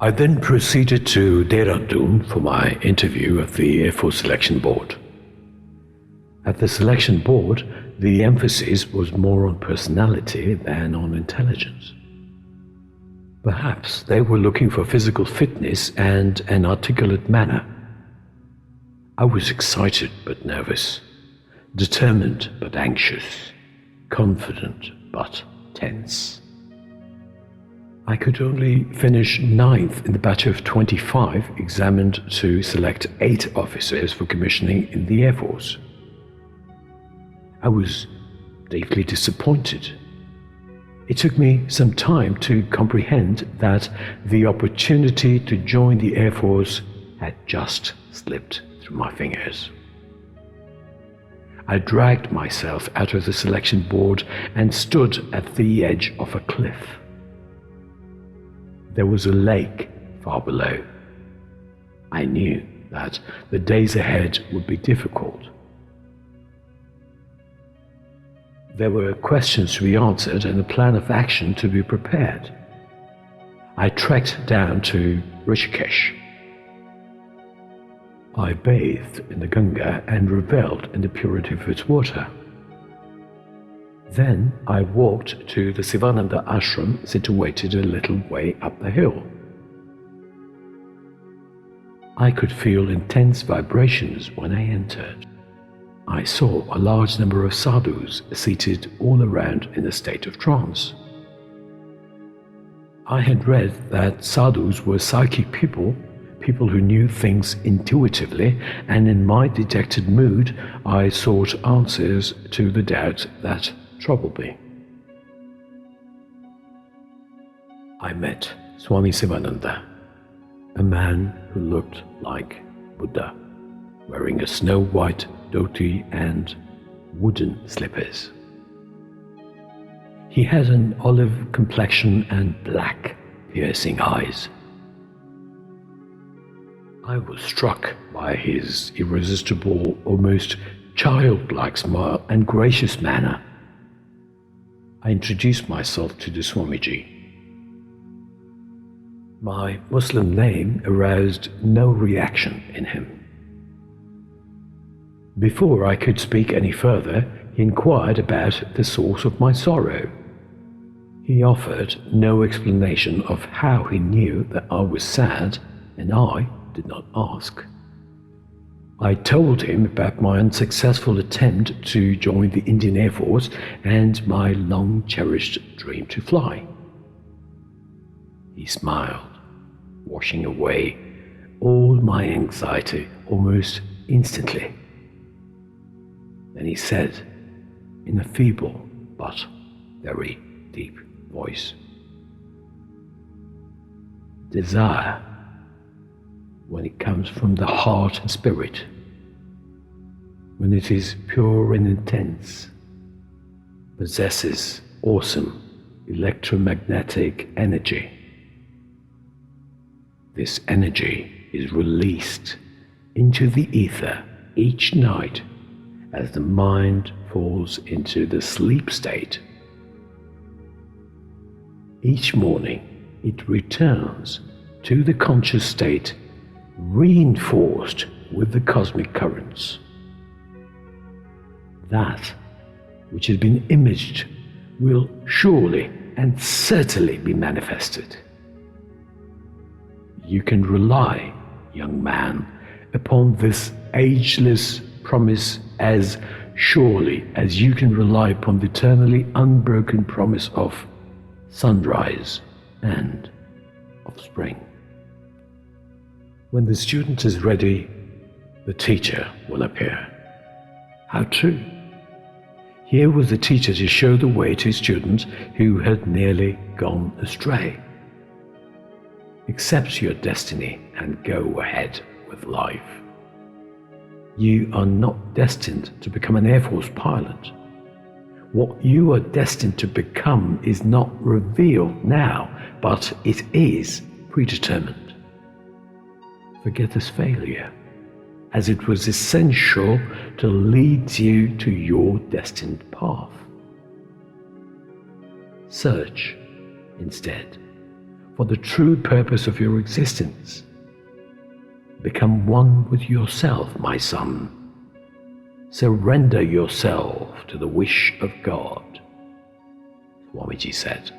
I then proceeded to Dehradun for my interview at the Air Force Selection Board. At the selection board, the emphasis was more on personality than on intelligence. Perhaps they were looking for physical fitness and an articulate manner. I was excited but nervous, determined but anxious, confident but tense. I could only finish 9th in the batch of 25 examined to select 8 officers for commissioning in the Air Force. I was deeply disappointed. It took me some time to comprehend that the opportunity to join the Air Force had just slipped through my fingers. I dragged myself out of the selection board and stood at the edge of a cliff. There was a lake far below. I knew that the days ahead would be difficult. There were questions to be answered and a plan of action to be prepared. I trekked down to Rishikesh. I bathed in the Ganga and revelled in the purity of its water. Then I walked to the Sivananda ashram situated a little way up the hill. I could feel intense vibrations when I entered. I saw a large number of sadhus seated all around in a state of trance. I had read that sadhus were psychic people who knew things intuitively, and in my dejected mood I sought answers to the doubt that troubled me. I met Swami Sivananda, a man who looked like Buddha, wearing a snow-white dhoti and wooden slippers. He had an olive complexion and black, piercing eyes. I was struck by his irresistible, almost childlike smile and gracious manner. I introduced myself to the Swamiji. My Muslim name aroused no reaction in him. Before I could speak any further, he inquired about the source of my sorrow. He offered no explanation of how he knew that I was sad, and I did not ask. I told him about my unsuccessful attempt to join the Indian Air Force and my long-cherished dream to fly. He smiled, washing away all my anxiety almost instantly. Then he said, in a feeble but very deep voice, "Desire, when it comes from the heart and spirit, when it is pure and intense, possesses awesome electromagnetic energy. This energy is released into the ether each night as the mind falls into the sleep state. Each morning it returns to the conscious state, reinforced with the cosmic currents. That which has been imaged will surely and certainly be manifested. You can rely, young man, upon this ageless promise as surely as you can rely upon the eternally unbroken promise of sunrise and of spring. When the student is ready, the teacher will appear." How true! Here was the teacher to show the way to a student who had nearly gone astray. Accept your destiny and go ahead with life. You are not destined to become an Air Force pilot. What you are destined to become is not revealed now, but it is predetermined. Forget this failure, as it was essential to lead you to your destined path. Search, instead, for the true purpose of your existence. Become one with yourself, my son. Surrender yourself to the wish of God, Swamiji said.